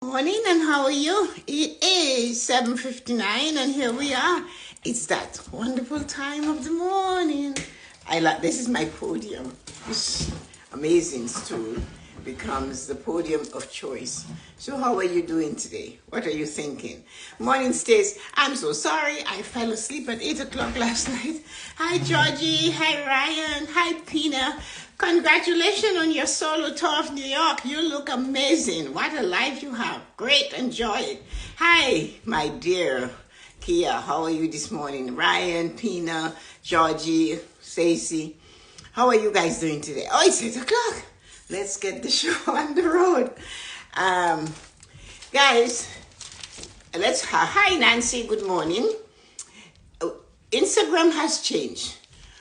Morning, and how are you? It is 7:59 and here we are. It's that wonderful time of the morning. This is my podium. This amazing stool becomes the podium of choice. So how are you doing today? What are you thinking? Morning, Stace. I'm so sorry. I fell asleep at 8 o'clock last night. Hi, Georgie. Hi, Ryan. Hi, Pina. Congratulations on your solo tour of New York. You look amazing. What a life you have. Great. Enjoy it. Hi, my dear Kia. How are you this morning? Ryan, Pina, Georgie, Stacy. How are you guys doing today? Oh, it's 8 o'clock. Let's get the show on the road. Guys, hi, Nancy. Good morning. Instagram has changed.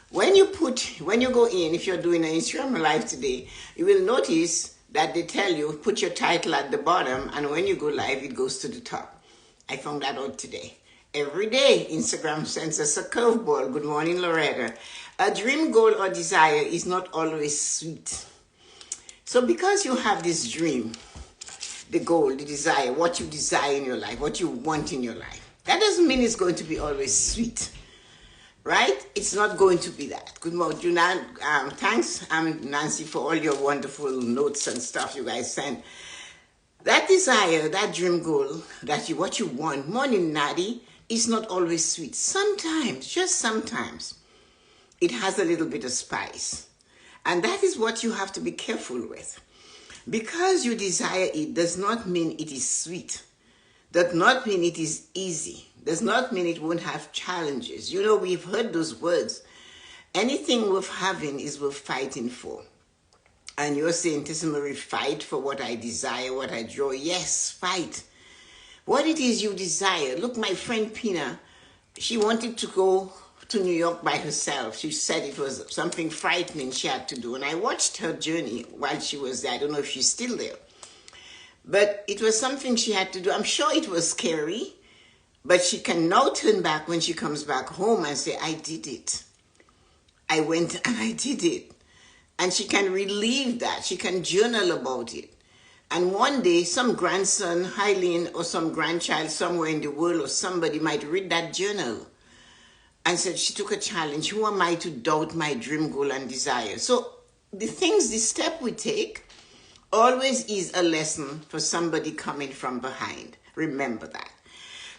When you go in, if you're doing an Instagram live today, you will notice that they tell you, put your title at the bottom, and when you go live, it goes to the top. I found that out today. Every day, Instagram sends us a curveball. Good morning, Loretta. A dream, goal, or desire is not always sweet. So because you have this dream, the goal, the desire, what you desire in your life, what you want in your life, that doesn't mean it's going to be always sweet. Right? It's not going to be that. Good morning, Junan. Thanks, Nancy, for all your wonderful notes and stuff you guys send. That desire, that dream goal, what you want, morning, Nadi, is not always sweet. Sometimes, just sometimes, it has a little bit of spice. And that is what you have to be careful with. Because you desire it does not mean it is sweet. Does not mean it is easy. Does not mean it won't have challenges. You know, we've heard those words. Anything worth having is worth fighting for. And you're saying, Tessa-Marie, fight for what I desire, what I draw. Yes, fight. What it is you desire. Look, my friend Pina, she wanted to go to New York by herself. She said it was something frightening she had to do. And I watched her journey while she was there. I don't know if she's still there. But it was something she had to do. I'm sure it was scary. But she can now turn back when she comes back home and say, I did it. I went and I did it. And she can relieve that. She can journal about it. And one day, some grandson, Hyleen, or some grandchild somewhere in the world or somebody might read that journal and said, she took a challenge. Who am I to doubt my dream, goal, and desire? So the step we take always is a lesson for somebody coming from behind. Remember that.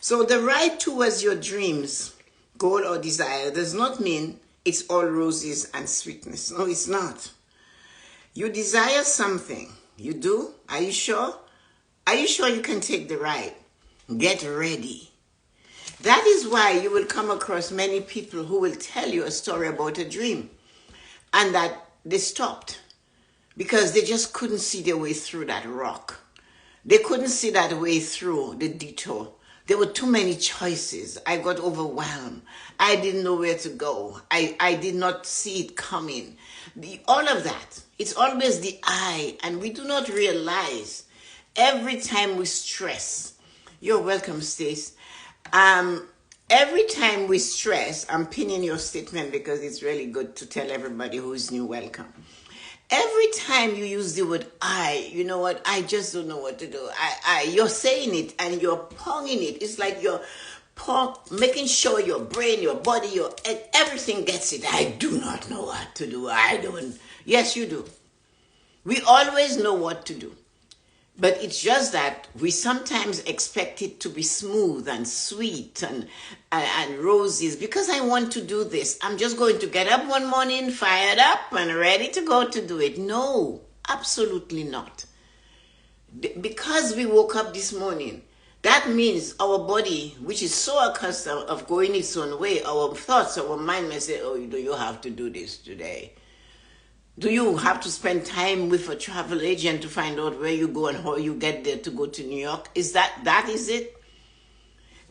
So the ride towards your dreams, goal, or desire does not mean it's all roses and sweetness. No, it's not. You desire something. You do? Are you sure? Are you sure you can take the ride? Get ready. That is why you will come across many people who will tell you a story about a dream and that they stopped because they just couldn't see their way through that rock. They couldn't see that way through the detour. There were too many choices. I got overwhelmed. I didn't know where to go. I did not see it coming. All of that. It's always the I, and we do not realize every time we stress. You're welcome, Stace. Every time we stress, I'm pinning your statement because it's really good to tell everybody who's new, welcome. Every time you use the word I, you know what, I just don't know what to do. You're saying it and you're ponging it. It's like you're making sure your brain, your body, everything gets it. I do not know what to do. I don't. Yes, you do. We always know what to do. But it's just that we sometimes expect it to be smooth and sweet and roses. Because I want to do this, I'm just going to get up one morning, fired up and ready to go to do it. No, absolutely not. Because we woke up this morning, that means our body, which is so accustomed of going its own way, our thoughts, our mind may say, oh, do you have to do this today? Do you have to spend time with a travel agent to find out where you go and how you get there to go to New York? That is it?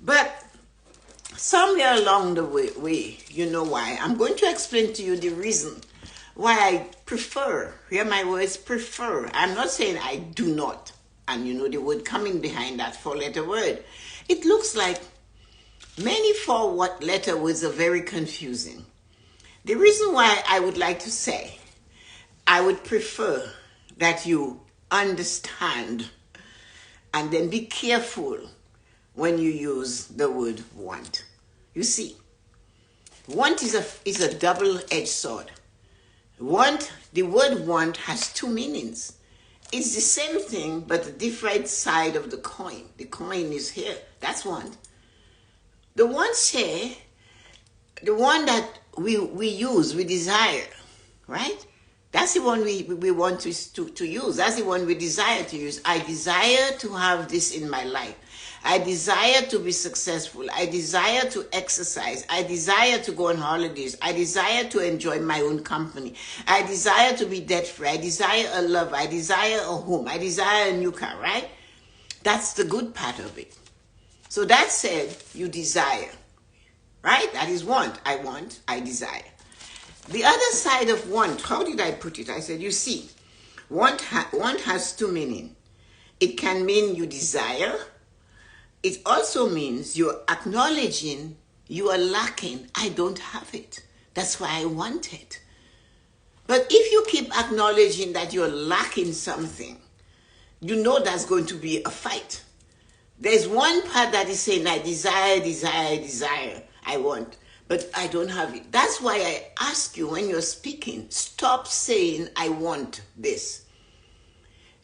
But somewhere along the way, you know why. I'm going to explain to you the reason why I prefer, hear my words, prefer. I'm not saying I do not. And you know the word coming behind that four-letter word. It looks like many four-letter words are very confusing. The reason why I would like to say, I would prefer that you understand And then be careful when you use the word want. You see, want is a double-edged sword. The word want has two meanings. It's the same thing, but a different side of the coin. The coin is here. That's want. The wants here, the one that we use, we desire, right? That's the one we want to use. That's the one we desire to use. I desire to have this in my life. I desire to be successful. I desire to exercise. I desire to go on holidays. I desire to enjoy my own company. I desire to be debt-free. I desire a love. I desire a home. I desire a new car, right? That's the good part of it. So that said, you desire, right? That is want. I desire. The other side of want, how did I put it? I said, you see, want has two meanings. It can mean you desire. It also means you're acknowledging you are lacking. I don't have it. That's why I want it. But if you keep acknowledging that you're lacking something, you know that's going to be a fight. There's one part that is saying, I desire, I want, but I don't have it. That's why I ask you when you're speaking, stop saying, I want this.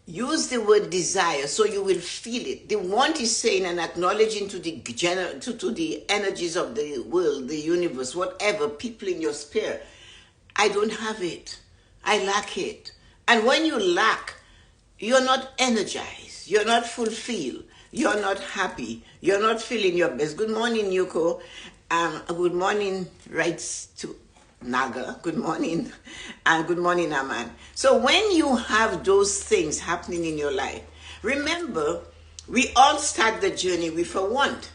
Use the word desire so you will feel it. The want is saying and acknowledging to the energies of the world, the universe, whatever, people in your sphere. I don't have it. I lack it. And when you lack, you're not energized. You're not fulfilled. You're not happy. You're not feeling your best. Good morning, Yuko. Good morning, right to Naga. Good morning. And good morning, Aman. So when you have those things happening in your life, remember, we all start the journey with a want.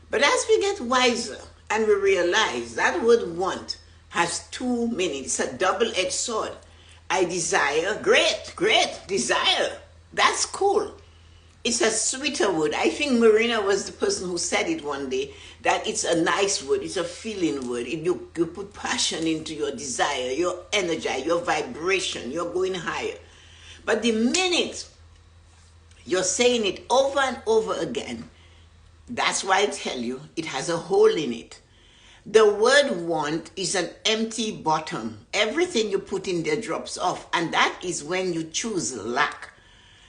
But as we get wiser and we realize that word want has two meanings. It's a double-edged sword. I desire, great, desire. That's cool. It's a sweeter word. I think Marina was the person who said it one day, that it's a nice word. It's a feeling word. You put passion into your desire, your energy, your vibration. You're going higher. But the minute you're saying it over and over again, that's why I tell you it has a hole in it. The word want is an empty bottom. Everything you put in there drops off. And that is when you choose lack.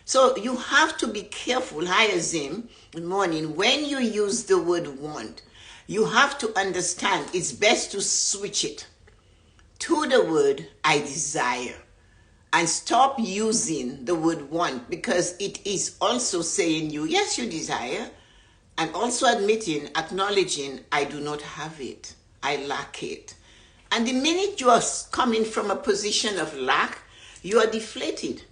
So you have to be careful. Hi, Azim. Good morning. When you use the word want, you have to understand it's best to switch it to the word I desire and stop using the word want, because it is also saying you, yes, you desire, and also admitting, acknowledging, I do not have it. I lack it. And the minute you are coming from a position of lack, you are deflated.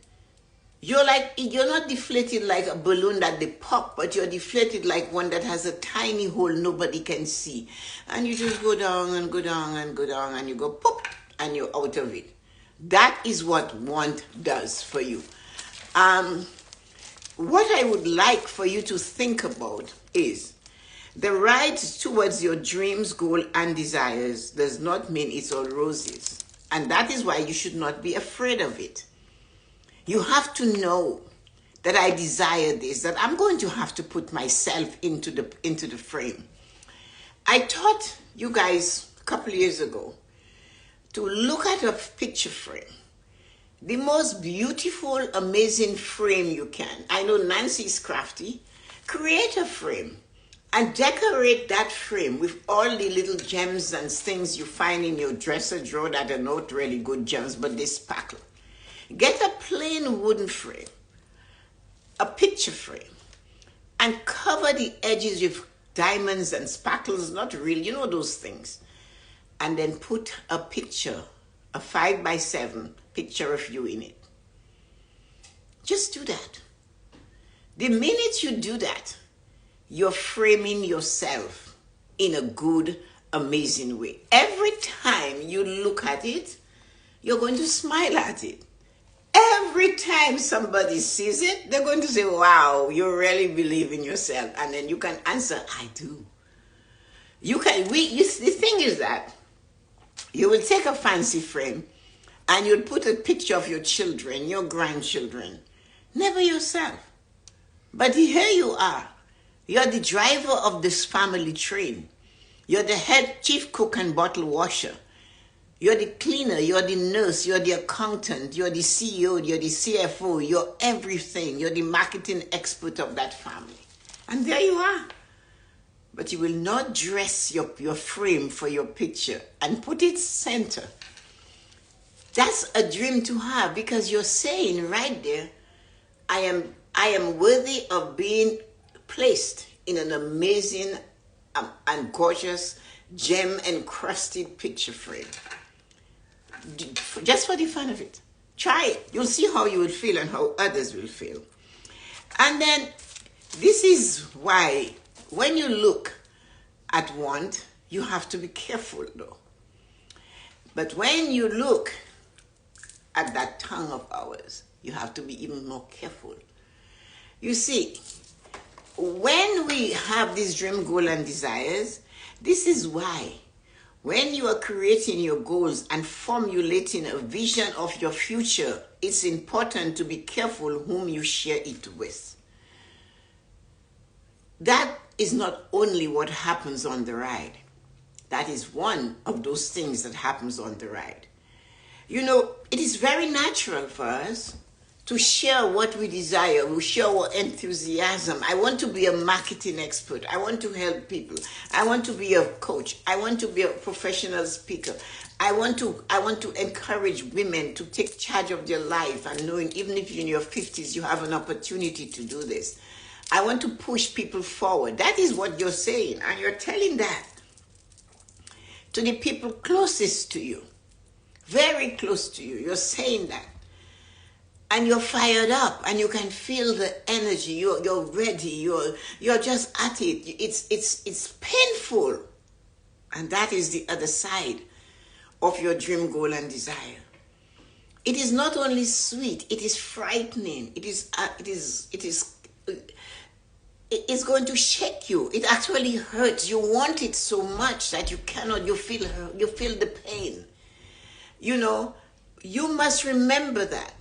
You're not deflated like a balloon that they pop, but you're deflated like one that has a tiny hole nobody can see. And you just go down and go down and go down and you go pop and you're out of it. That is what want does for you. What I would like for you to think about is the ride towards your dreams, goal, and desires does not mean it's all roses. And that is why you should not be afraid of it. You have to know that I desire this, that I'm going to have to put myself into the frame. I taught you guys a couple years ago to look at a picture frame. The most beautiful, amazing frame you can. I know Nancy is crafty. Create a frame and decorate that frame with all the little gems and things you find in your dresser drawer that are not really good gems, but they sparkle. Get a plain wooden frame, a picture frame, and cover the edges with diamonds and sparkles, not real, you know those things. And then put a picture, a 5x7 picture of you in it. Just do that. The minute you do that, you're framing yourself in a good, amazing way. Every time you look at it, you're going to smile at it. Every time somebody sees it, they're going to say, wow, you really believe in yourself. And then you can answer, I do. The thing is that you will take a fancy frame and you'll put a picture of your children, your grandchildren, never yourself. But here you are. You're the driver of this family train. You're the head chief cook and bottle washer. You're the cleaner, you're the nurse, you're the accountant, you're the CEO, you're the CFO, you're everything. You're the marketing expert of that family. And there you are. But you will not dress your frame for your picture and put it center. That's a dream to have, because you're saying right there, I am worthy of being placed in an amazing and gorgeous gem encrusted picture frame. Just for the fun of it. Try it. You'll see how you will feel and how others will feel. And then this is why when you look at one, you have to be careful though. But when you look at that tongue of ours, you have to be even more careful. You see, when we have these dream, goal, and desires, this is why when you are creating your goals and formulating a vision of your future, it's important to be careful whom you share it with. That is not only what happens on the ride. That is one of those things that happens on the ride. You know, it is very natural for us to share what we desire. We share our enthusiasm. I want to be a marketing expert. I want to help people. I want to be a coach. I want to be a professional speaker. I want to encourage women to take charge of their life, and knowing even if you're in your 50s, you have an opportunity to do this. I want to push people forward. That is what you're saying, and you're telling that to the people closest to you, very close to you. You're saying that. And you're fired up, and you can feel the energy. You're ready. You're just at it. It's painful, and that is the other side of your dream, goal, and desire. It is not only sweet; it is frightening. It's going to shake you. It actually hurts. You want it so much that you cannot. You feel the pain. You know, you must remember that.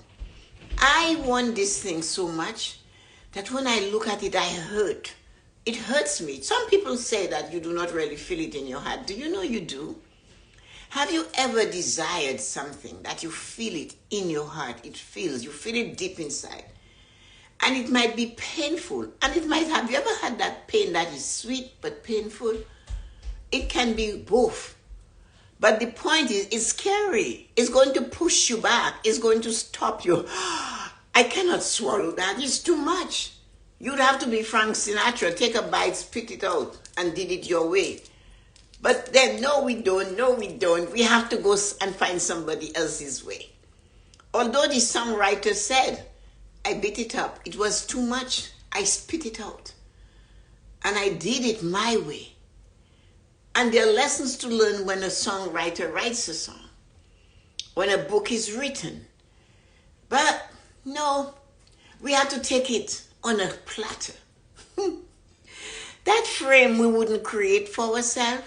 I want this thing so much that when I look at it, I hurt. It hurts me. Some people say that you do not really feel it in your heart. Do you know you do? Have you ever desired something that you feel it in your heart? You feel it deep inside. And it might be painful. And have you ever had that pain that is sweet but painful? It can be both. But the point is, it's scary. It's going to push you back. It's going to stop you. I cannot swallow that. It's too much. You'd have to be Frank Sinatra. Take a bite, spit it out, and did it your way. But then, no, we don't. We have to go and find somebody else's way. Although the songwriter said, I bit it up. It was too much. I spit it out. And I did it my way. And there are lessons to learn when a songwriter writes a song, when a book is written. But no, we have to take it on a platter. That frame we wouldn't create for ourselves.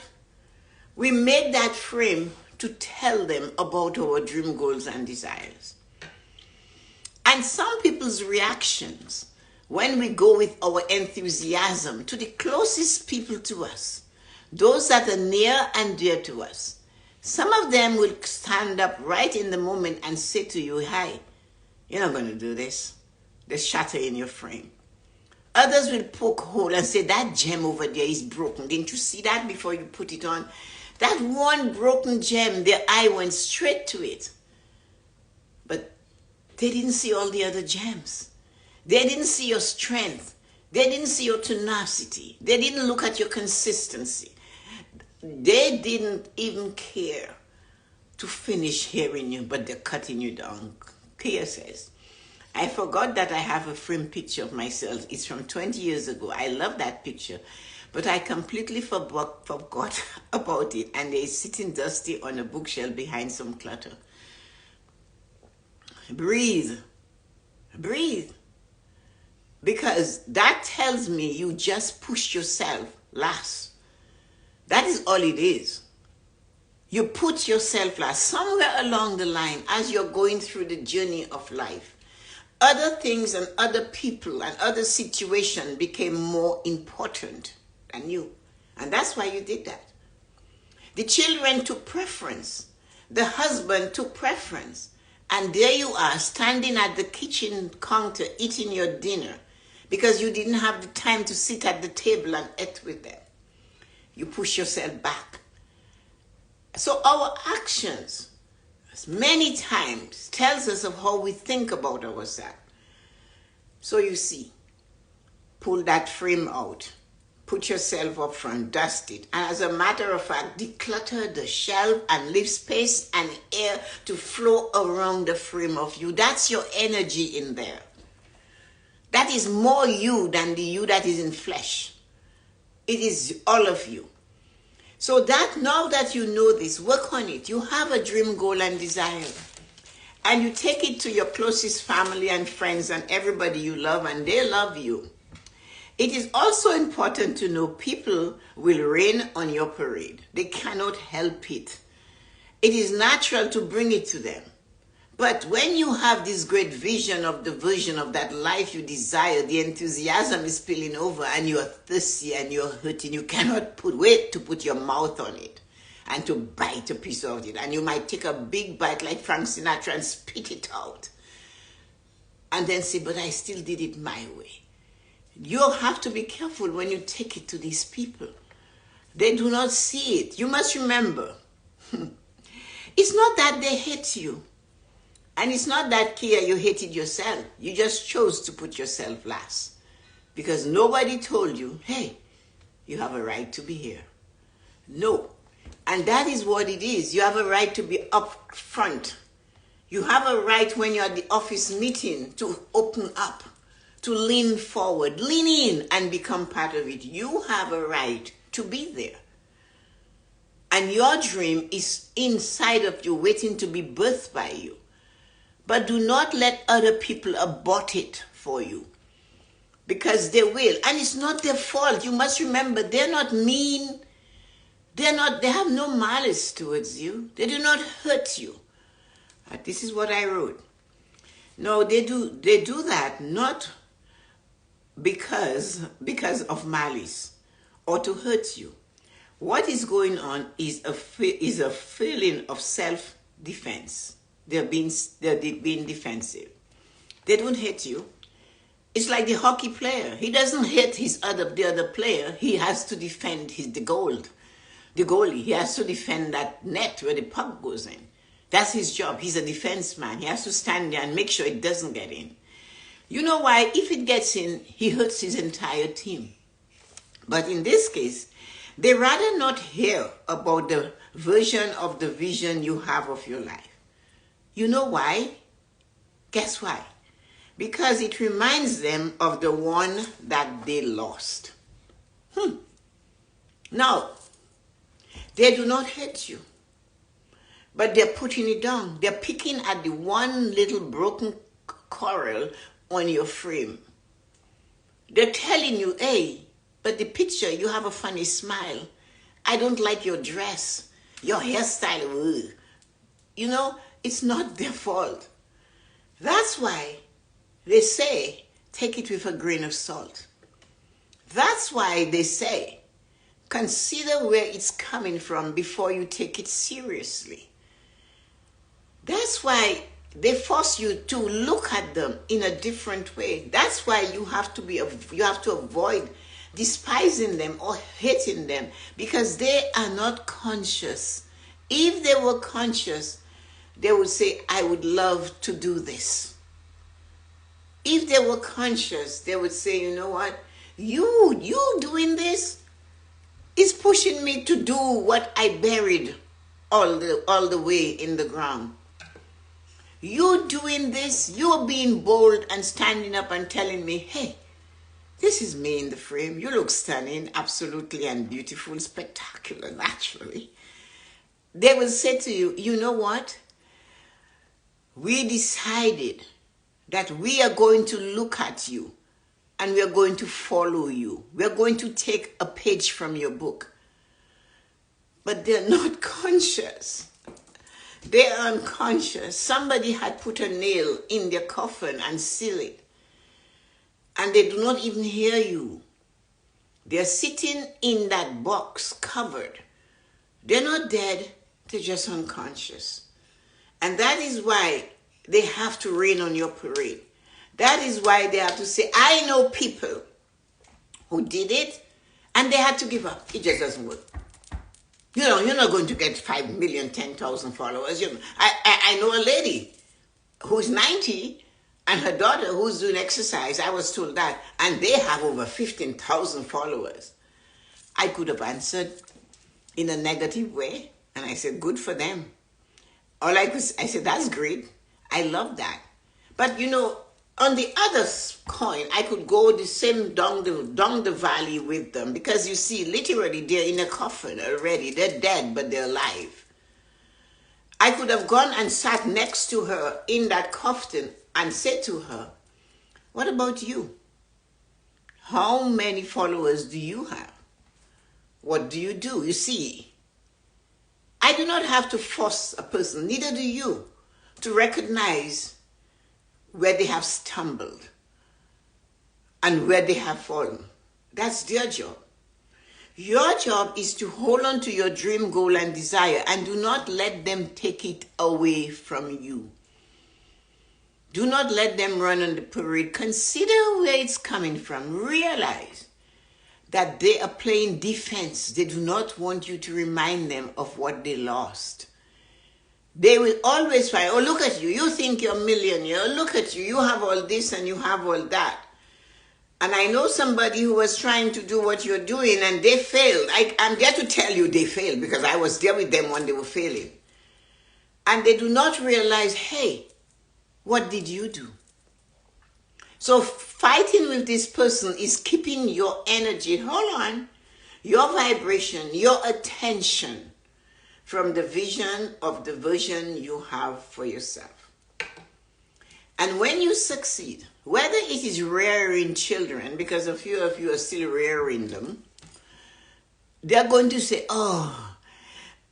We made that frame to tell them about our dream, goals, and desires. And some people's reactions when we go with our enthusiasm to the closest people to us, those that are near and dear to us, some of them will stand up right in the moment and say to you, hi, you're not going to do this. There's shatter in your frame. Others will poke hole and say, that gem over there is broken. Didn't you see that before you put it on? That one broken gem, their eye went straight to it. But they didn't see all the other gems. They didn't see your strength. They didn't see your tenacity. They didn't look at your consistency. They didn't even care to finish hearing you, but they're cutting you down. Kia says, I forgot that I have a framed picture of myself. It's from 20 years ago. I love that picture, but I completely forgot about it, and it's sitting dusty on a bookshelf behind some clutter. Breathe. Breathe. Because that tells me you just pushed yourself last. That is all it is. You put yourself last. Somewhere along the line, as you're going through the journey of life, Other things and other people and other situations became more important than you. And that's why you did that. The children took preference. The husband took preference. And there you are, standing at the kitchen counter eating your dinner because you didn't have the time to sit at the table and eat with them. You push yourself back. So our actions many times tells us of how we think about ourselves. So you see, pull that frame out. Put yourself up front, dust it. And as a matter of fact, declutter the shelf and leave space and air to flow around the frame of you. That's your energy in there. That is more you than the you that is in flesh. It is all of you. So that now that you know this, work on it. You have a dream, goal, and desire. And you take it to your closest family and friends and everybody you love, and they love you. It is also important to know people will rain on your parade. They cannot help it. It is natural to bring it to them. But when you have this great vision of the version of that life you desire, the enthusiasm is spilling over and you are thirsty and you're hurting, you cannot wait to put your mouth on it and to bite a piece of it. And you might take a big bite like Frank Sinatra and spit it out. And then say, but I still did it my way. You have to be careful when you take it to these people. They do not see it. You must remember, it's not that they hate you. And it's not that, Kia, you hated yourself. You just chose to put yourself last. Because nobody told you, hey, you have a right to be here. No. And that is what it is. You have a right to be up front. You have a right when you're at the office meeting to open up, to lean forward, lean in and become part of it. You have a right to be there. And your dream is inside of you, waiting to be birthed by you. But do not let other people abort it for you. Because they will. And it's not their fault. You must remember, they're not mean. They have no malice towards you. They do not hurt you. This is what I wrote. No, they do that not because of malice or to hurt you. What is going on is a feeling of self-defense. They're being defensive. They don't hate you. It's like the hockey player. He doesn't hate the other player. He has to defend the goalie. He has to defend that net where the puck goes in. That's his job. He's a defense man. He has to stand there and make sure it doesn't get in. You know why? If it gets in, he hurts his entire team. But in this case, they rather not hear about the version of the vision you have of your life. You know why? Guess why? Because it reminds them of the one that they lost. Now, they do not hate you, but they're putting it down. They're picking at the one little broken coral on your frame. They're telling you, hey, but the picture, you have a funny smile. I don't like your dress, your hairstyle. Ugh. You know, it's not their fault. That's why they say, take it with a grain of salt. That's why they say, consider where it's coming from before you take it seriously. That's why they force you to look at them in a different way. That's why you have to avoid despising them or hating them, because they are not conscious. If they were conscious, they would say, I would love to do this. If they were conscious, they would say, you know what? You doing this is pushing me to do what I buried all the way in the ground. You doing this, you're being bold and standing up and telling me, hey, this is me in the frame. You look stunning, absolutely, and beautiful, spectacular, naturally. They will say to you, you know what? We decided that we are going to look at you and we are going to follow you. We are going to take a page from your book. But they're not conscious. They are unconscious. Somebody had put a nail in their coffin and sealed it. And they do not even hear you. They're sitting in that box covered. They're not dead, they're just unconscious. And that is why they have to rain on your parade. That is why they have to say, I know people who did it and they had to give up. It just doesn't work. You know, you're not going to get 5 million, 10,000 followers. I know a lady who's 90 and her daughter who's doing exercise. I was told that. And they have over 15,000 followers. I could have answered in a negative way. And I said, good for them. I said, that's great. I love that. But you know, on the other coin, I could go the same down the valley with them, because you see, literally, they're in a coffin already. They're dead, but they're alive. I could have gone and sat next to her in that coffin and said to her, what about you? How many followers do you have? What do you do? You see, I do not have to force a person, neither do you, to recognize where they have stumbled and where they have fallen. That's their job. Your job is to hold on to your dream, goal, and desire, and do not let them take it away from you. Do not let them run on the parade. Consider where it's coming from. Realize that they are playing defense. They do not want you to remind them of what they lost. They will always find, oh, look at you. You think you're a millionaire. Look at you. You have all this and you have all that. And I know somebody who was trying to do what you're doing and they failed. I'm there to tell you they failed, because I was there with them when they were failing. And they do not realize, hey, what did you do? So fighting with this person is keeping your energy, hold on, your vibration, your attention from the vision of the version you have for yourself. And when you succeed, whether it is rearing children, because a few of you are still rearing them, they're going to say, oh,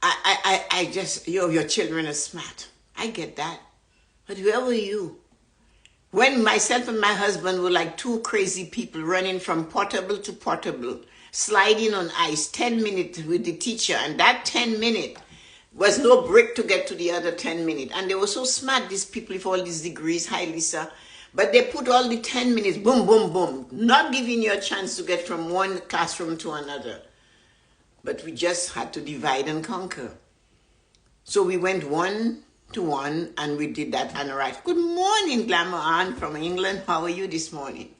I just, your children are smart. I get that. But where were you? When myself and my husband were like two crazy people running from portable to portable, sliding on ice, 10 minutes with the teacher, and that 10 minutes was no break to get to the other 10 minutes. And they were so smart, these people with all these degrees, hi Lisa, but they put all the 10 minutes, boom, boom, boom, not giving you a chance to get from one classroom to another. But we just had to divide and conquer. So we went 1-to-1 and we did that and right. Good morning, Glamour Ann from England. How are you this morning?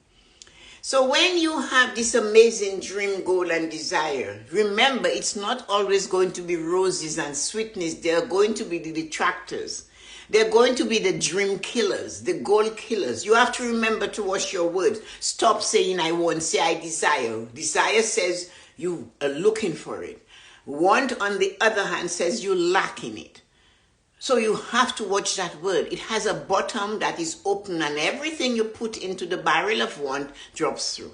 So when you have this amazing dream, goal, and desire, remember, it's not always going to be roses and sweetness. They're going to be the detractors. They're going to be the dream killers, the goal killers. You have to remember to watch your words. Stop saying I want, say I desire. Desire says you are looking for it. Want, on the other hand, says you lack in it. So you have to watch that word. It has a bottom that is open, and everything you put into the barrel of want drops through.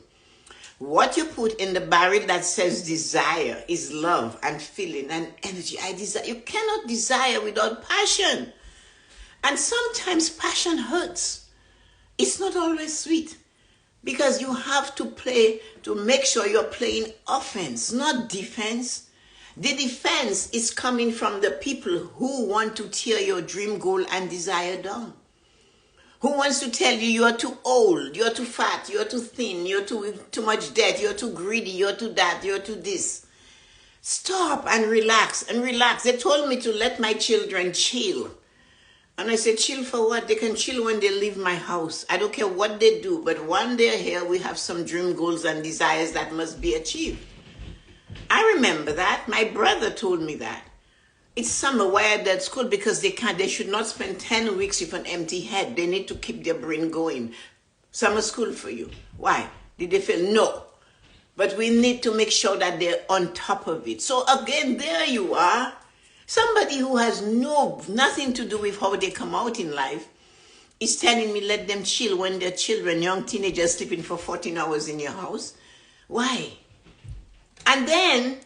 What you put in the barrel that says desire is love and feeling and energy. I desire. You cannot desire without passion. And sometimes passion hurts. It's not always sweet, because you have to play to make sure you're playing offense, not defense. The defense is coming from the people who want to tear your dream, goal, and desire down. Who wants to tell you you're too old, you're too fat, you're too thin, you're too much debt, you're too greedy, you're too that, you're too this. Stop and relax and relax. They told me to let my children chill. And I said, chill for what? They can chill when they leave my house. I don't care what they do, but when they're here, we have some dream, goals, and desires that must be achieved. I remember that. My brother told me that. It's summer, why are they at school? Because they should not spend 10 weeks with an empty head. They need to keep their brain going. Summer school for you. Why? Did they fail? No. But we need to make sure that they're on top of it. So again, there you are. Somebody who has nothing to do with how they come out in life is telling me let them chill when they're children, young teenagers sleeping for 14 hours in your house. Why? And then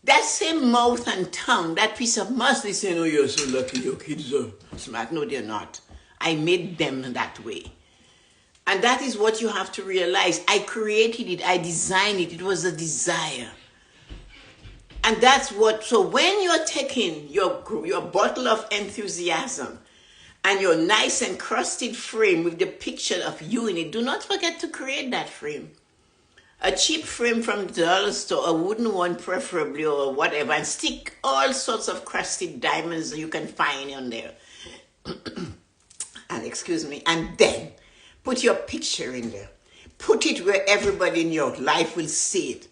That same mouth and tongue, that piece of mouth, they say, oh, you're so lucky, your kids are smart. No, they're not. I made them that way. And that is what you have to realize. I created it. I designed it. It was a desire. And that's what, so when you're taking your bottle of enthusiasm and your nice encrusted frame with the picture of you in it, do not forget to create that frame. A cheap frame from the dollar store, a wooden one preferably or whatever, and stick all sorts of crusted diamonds you can find on there. And excuse me, and then put your picture in there. Put it where everybody in your life will see it.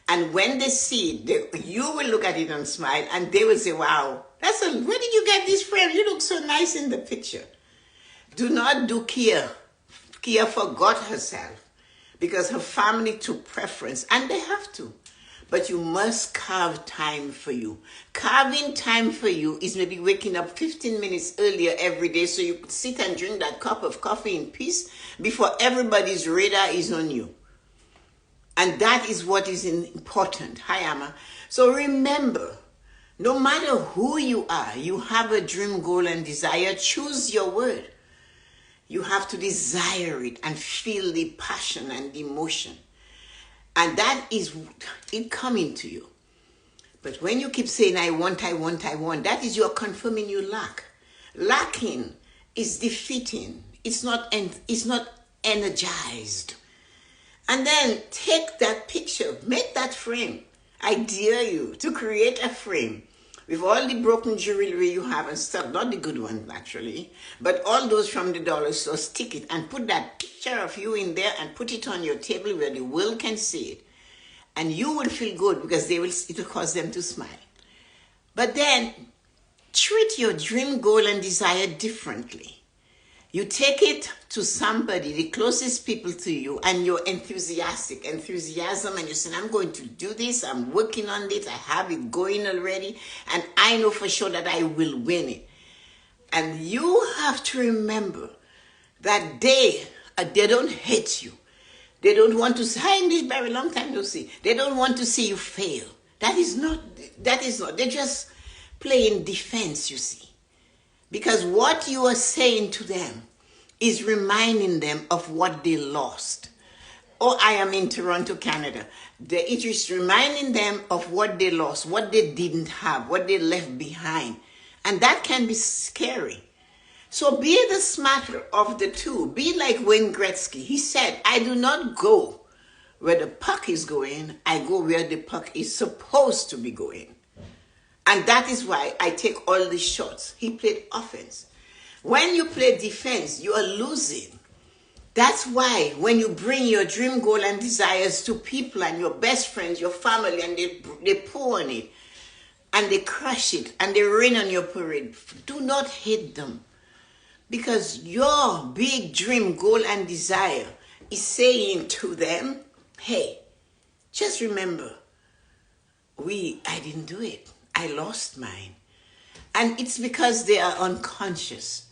And when they see it, you will look at it and smile, and they will say, wow, where did you get this frame? You look so nice in the picture. Do not do Kia. Kia forgot herself because her family took preference, and they have to. But you must carve time for you. Carving time for you is maybe waking up 15 minutes earlier every day so you could sit and drink that cup of coffee in peace before everybody's radar is on you. And that is what is important. Hi, Amma. So remember, no matter who you are, you have a dream, goal, and desire. Choose your word. You have to desire it and feel the passion and the emotion. And that is it coming to you. But when you keep saying, I want, that is you're confirming you lack. Lacking is defeating. It's not energized. And then take that picture, make that frame. I dare you to create a frame with all the broken jewelry you have and stuff, not the good ones actually, but all those from the dollar store, stick it and put that picture of you in there and put it on your table where the world can see it. And you will feel good because it will cause them to smile. But then treat your dream, goal, and desire differently. You take it to somebody, the closest people to you, and you're enthusiasm, and you're saying, I'm going to do this, I'm working on this, I have it going already, and I know for sure that I will win it. And you have to remember that they don't hate you. They don't want to say, hi, English Barry, long time no see. They don't want to see you fail. That is not, they're just playing defense, you see. Because what you are saying to them is reminding them of what they lost. Oh, I am in Toronto, Canada. It is reminding them of what they lost, what they didn't have, what they left behind. And that can be scary. So be the smarter of the two. Be like Wayne Gretzky. He said, I do not go where the puck is going. I go where the puck is supposed to be going. And that is why I take all the shots. He played offense. When you play defense, you are losing. That's why when you bring your dream, goal, and desires to people and your best friends, your family, and they pour on it, and they crush it, and they rain on your parade, do not hate them. Because your big dream, goal, and desire is saying to them, hey, just remember, I didn't do it. I lost mine. And it's because they are unconscious.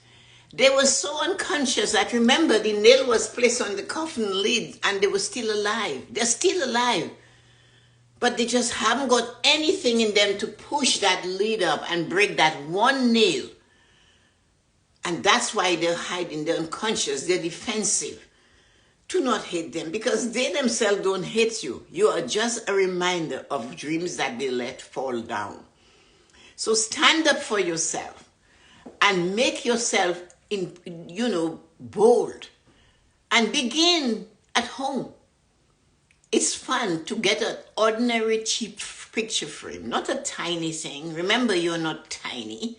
They were so unconscious that, remember, the nail was placed on the coffin lid and they were still alive. They're still alive. But they just haven't got anything in them to push that lid up and break that one nail. And that's why they're hiding. They're unconscious. They're defensive. Do not hate them because they themselves don't hate you. You are just a reminder of dreams that they let fall down. So stand up for yourself and make yourself, bold. And begin at home. It's fun to get an ordinary cheap picture frame, not a tiny thing. Remember, you're not tiny.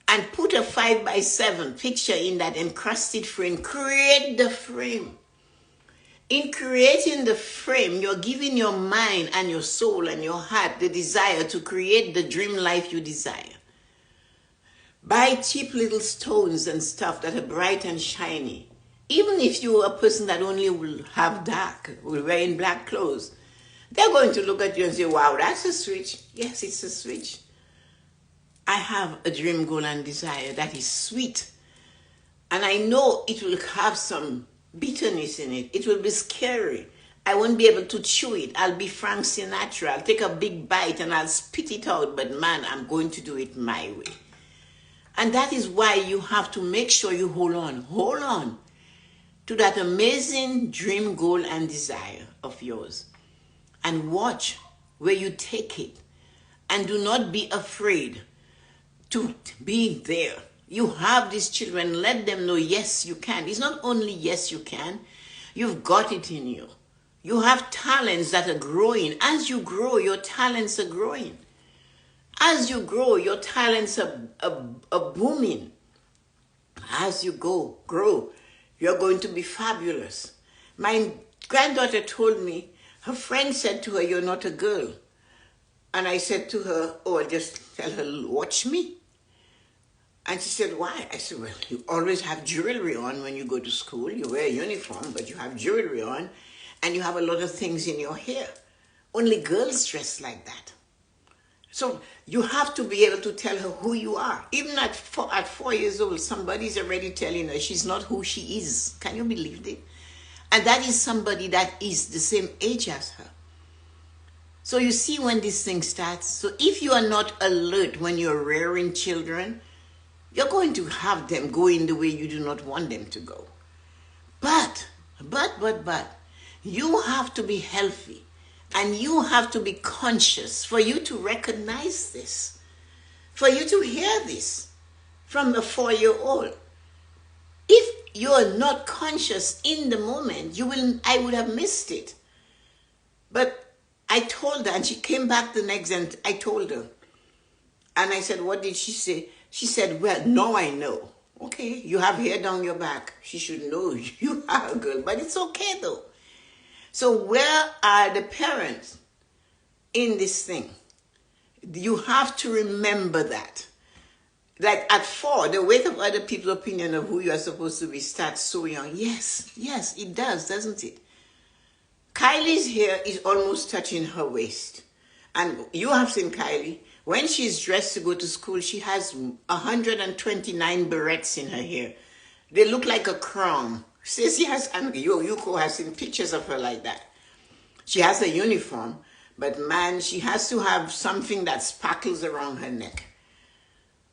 And put a 5x7 picture in that encrusted frame. Create the frame. In creating the frame, you're giving your mind and your soul and your heart the desire to create the dream life you desire. Buy cheap little stones and stuff that are bright and shiny. Even if you're a person that only will have dark, will wear in black clothes, they're going to look at you and say, wow, that's a switch. Yes, it's a switch. I have a dream, goal, and desire that is sweet. And I know it will have some bitterness in it. It will be scary. I won't be able to chew it. I'll be Frank Sinatra. I'll take a big bite and I'll spit it out. But man, I'm going to do it my way. And that is why you have to make sure you hold on to that amazing dream, goal, and desire of yours. And watch where you take it. And do not be afraid to be there. You have these children. Let them know, yes, you can. It's not only yes, you can. You've got it in you. You have talents that are growing. As you grow, your talents are growing. As you grow, your talents are booming. As you grow, you're going to be fabulous. My granddaughter told me, her friend said to her, you're not a girl. And I said to her, oh, I'll just tell her, watch me. And she said, why? I said, well, you always have jewelry on when you go to school. You wear a uniform, but you have jewelry on, and you have a lot of things in your hair. Only girls dress like that. So you have to be able to tell her who you are. Even at 4 years old, somebody's already telling her she's not who she is. Can you believe it? And that is somebody that is the same age as her. So you see when this thing starts. So if you are not alert when you're rearing children, you're going to have them go in the way you do not want them to go. But, you have to be healthy. And you have to be conscious for you to recognize this, for you to hear this from a 4-year-old. If you're not conscious in the moment, I would have missed it. But I told her, and she came back the next, and I told her. And I said, what did she say? She said, well, now I know. Okay, you have hair down your back. She should know you are a girl, but it's okay though. So where are the parents in this thing? You have to remember that. Like at 4, the weight of other people's opinion of who you are supposed to be starts so young. Yes, it does, doesn't it? Kylie's hair is almost touching her waist. And you have seen Kylie. When she's dressed to go to school, she has 129 barrettes in her hair. They look like a crown. Stacey has, and Yuko has seen pictures of her like that. She has a uniform, but man, she has to have something that sparkles around her neck.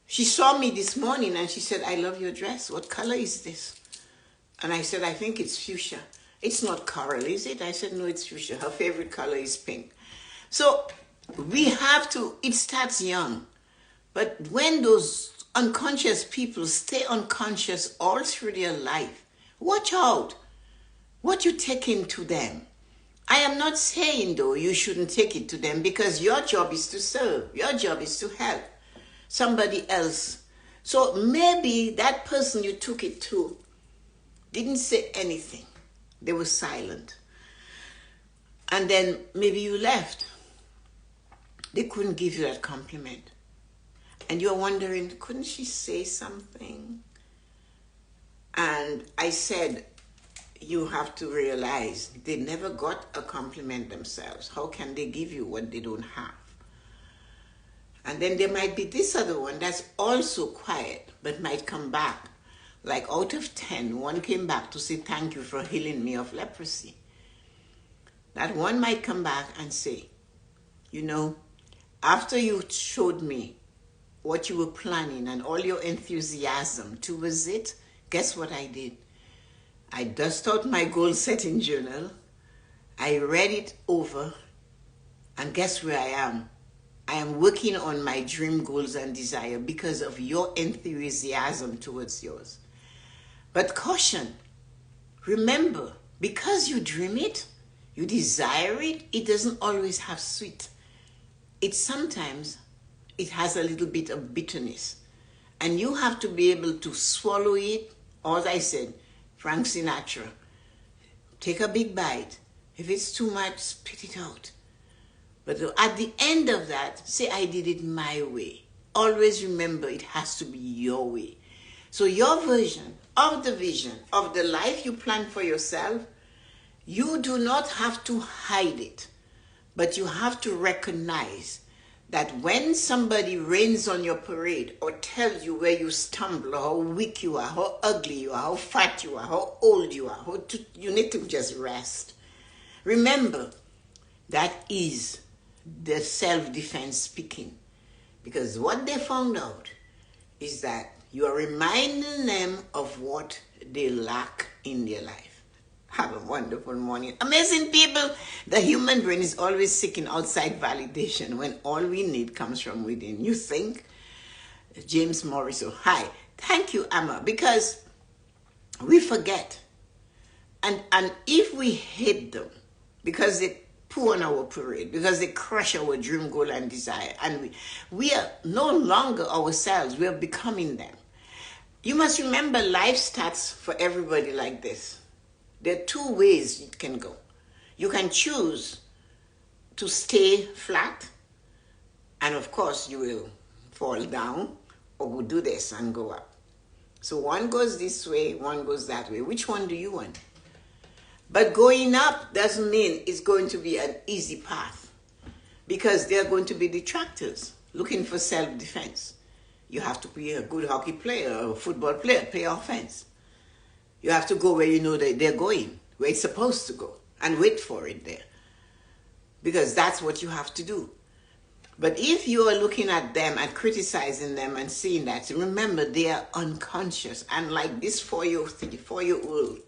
She saw me this morning and she said, I love your dress. What color is this? And I said, I think it's fuchsia. It's not coral, is it? I said, no, it's fuchsia. Her favorite color is pink. So we have to, it starts young. But when those unconscious people stay unconscious all through their life, watch out what you take into them. I am not saying, though, you shouldn't take it to them because your job is to serve. Your job is to help somebody else. So maybe that person you took it to didn't say anything. They were silent. And then maybe you left. They couldn't give you that compliment. And you're wondering, couldn't she say something? And I said, you have to realize they never got a compliment themselves. How can they give you what they don't have? And then there might be this other one that's also quiet, but might come back. Like out of 10, 1 came back to say, thank you for healing me of leprosy. That one might come back and say, you know, after you showed me what you were planning and all your enthusiasm towards it, guess what I did? I dust out my goal setting journal. I read it over. And guess where I am? I am working on my dream, goals, and desire because of your enthusiasm towards yours. But caution, remember, because you dream it, you desire it, it doesn't always have sweet. It sometimes, it has a little bit of bitterness. And you have to be able to swallow it. As I said, Frank Sinatra, take a big bite. If it's too much, spit it out. But at the end of that, say, I did it my way. Always remember, it has to be your way. So your version of the vision of the life you plan for yourself, you do not have to hide it, but you have to recognize that when somebody rains on your parade or tells you where you stumble or how weak you are, how ugly you are, how fat you are, how old you are, you need to just rest. Remember, that is the self-defense speaking. Because what they found out is that you are reminding them of what they lack in their life. Have a wonderful morning. Amazing people. The human brain is always seeking outside validation when all we need comes from within. You think? James Morrison. Hi. Thank you, Amma. Because we forget. And if we hate them, because they poo on our parade, because they crush our dream, goal, and desire, and we are no longer ourselves, we are becoming them. You must remember, life starts for everybody like this. There are two ways it can go. You can choose to stay flat, and of course you will fall down, or will do this and go up. So one goes this way, one goes that way. Which one do you want? But going up doesn't mean it's going to be an easy path, because there are going to be detractors looking for self-defense. You have to be a good hockey player or a football player, play offense. You have to go where you know that they're going, where it's supposed to go, and wait for it there, because that's what you have to do. But if you are looking at them and criticizing them and seeing that, remember, they are unconscious. And like this 4-year-old,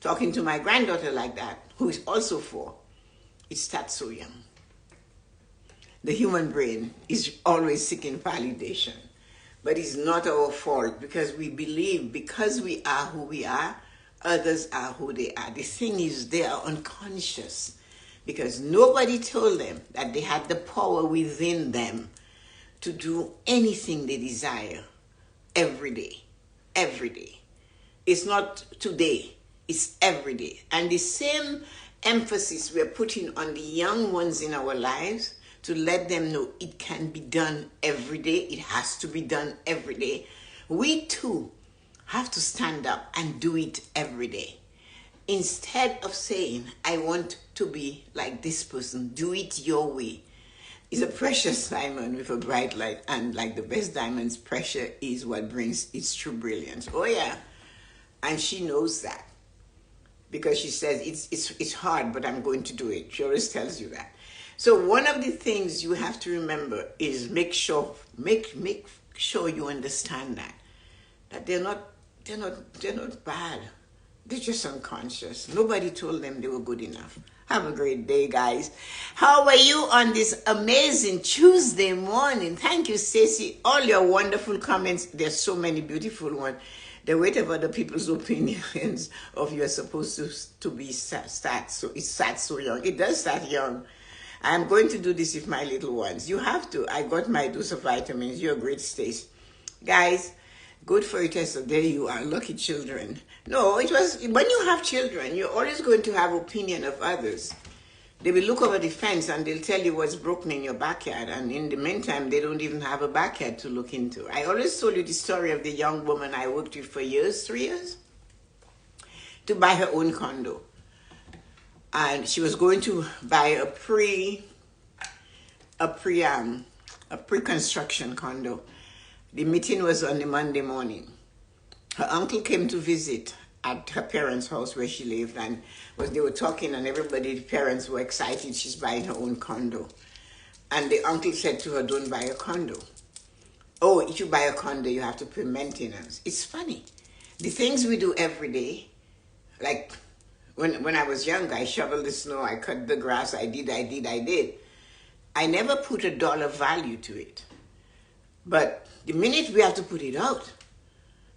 talking to my granddaughter like that, who is also 4, it starts so young. The human brain is always seeking validation. But it's not our fault, because we believe because we are who we are, others are who they are. The thing is, they are unconscious, because nobody told them that they had the power within them to do anything they desire every day. Every day. It's not today. It's every day. And the same emphasis we're putting on the young ones in our lives to let them know it can be done every day. It has to be done every day. We too have to stand up and do it every day. Instead of saying, I want to be like this person, do it your way. It's a precious diamond with a bright light, and like the best diamonds, pressure is what brings its true brilliance. Oh yeah, and she knows that, because she says it's hard, but I'm going to do it. She always tells you that. So one of the things you have to remember is make sure you understand that they're not bad. They're just unconscious. Nobody told them they were good enough. Have a great day, guys. How are you on this amazing Tuesday morning? Thank you, Stacey. All your wonderful comments. There's so many beautiful ones. The weight of other people's opinions of you are supposed to be start. So it starts so young. It does start young. I'm going to do this with my little ones. You have to. I got my dose of vitamins. You're a great, Stacey. Guys, good for you, Tessa. There you are. Lucky children. No, it was when you have children, you're always going to have opinion of others. They will look over the fence and they'll tell you what's broken in your backyard. And in the meantime, they don't even have a backyard to look into. I always told you the story of the young woman I worked with for years, 3 years, to buy her own condo. And she was going to buy a pre-construction condo. The meeting was on the Monday morning. Her uncle came to visit at her parents' house where she lived, and they were talking, and everybody, the parents were excited. She's buying her own condo. And the uncle said to her, don't buy a condo. Oh, if you buy a condo, you have to pay maintenance. It's funny. The things we do every day, like when I was young, I shoveled the snow, I cut the grass, I did. I never put a dollar value to it. But the minute we have to put it out,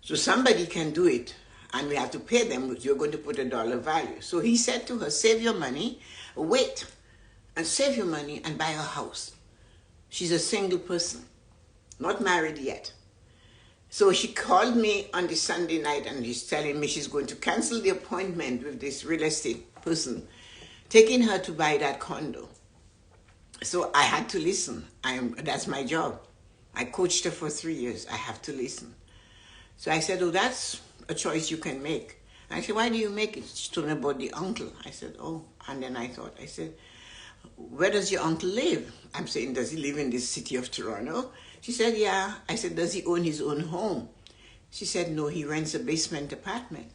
so somebody can do it, and we have to pay them, you're going to put a dollar value. So he said to her, save your money, wait, and save your money and buy a house. She's a single person, not married yet. So she called me on the Sunday night, and she's telling me she's going to cancel the appointment with this real estate person, taking her to buy that condo. So I had to listen. That's my job. I coached her for 3 years. I have to listen. So I said, oh, that's a choice you can make. And I said, why do you make it? She told me about the uncle. I said, oh. And then I said, where does your uncle live? I'm saying, does he live in the city of Toronto? She said, yeah. I said, does he own his own home? She said, no, he rents a basement apartment.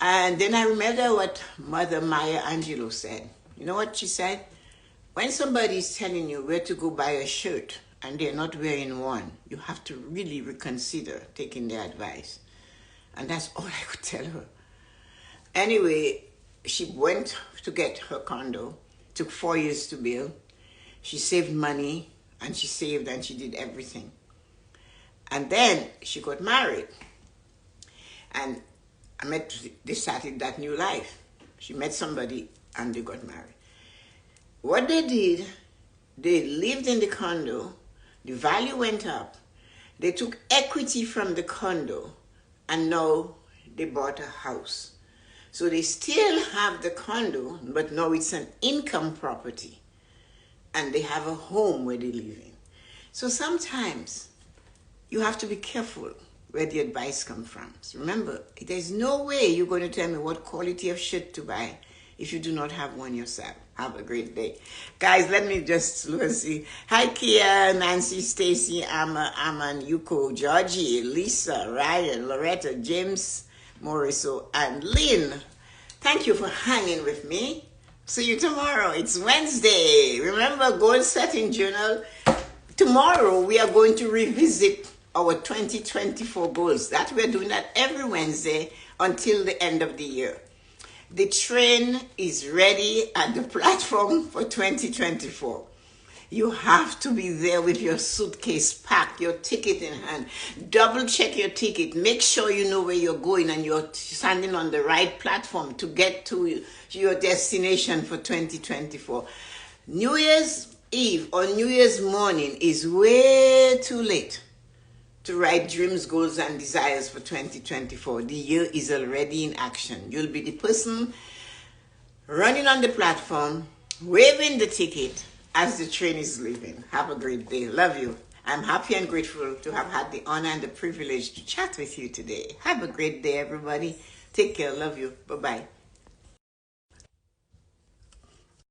And then I remember what Mother Maya Angelou said. You know what she said? When somebody is telling you where to go buy a shirt and they're not wearing one, you have to really reconsider taking their advice. And that's all I could tell her. Anyway, she went to get her condo. It took 4 years to build. She saved money, and she saved, and she did everything. And then she got married. And they started that new life. She met somebody, and they got married. What they did, they lived in the condo. The value went up. They took equity from the condo, and now they bought a house. So they still have the condo, but now it's an income property. And they have a home where they live in. So sometimes you have to be careful where the advice comes from. So remember, there's no way you're going to tell me what quality of shirt to buy if you do not have one yourself. Have a great day. Guys, let me just see. Hi, Kia, Nancy, Stacy, Aman, Yuko, Georgie, Lisa, Ryan, Loretta, James, Moriso, and Lynn. Thank you for hanging with me. See you tomorrow. It's Wednesday. Remember, goal setting journal. Tomorrow, we are going to revisit our 2024 goals. That we're doing that every Wednesday until the end of the year. The train is ready at the platform for 2024. You have to be there with your suitcase packed, your ticket in hand. Double check your ticket. Make sure you know where you're going and you're standing on the right platform to get to your destination for 2024. New Year's Eve or New Year's morning is way too late to write dreams, goals, and desires for 2024. The year is already in action. You'll be the person running on the platform, waving the ticket as the train is leaving. Have a great day. Love you. I'm happy and grateful to have had the honor and the privilege to chat with you today. Have a great day, everybody. Take care. Love you. Bye-bye.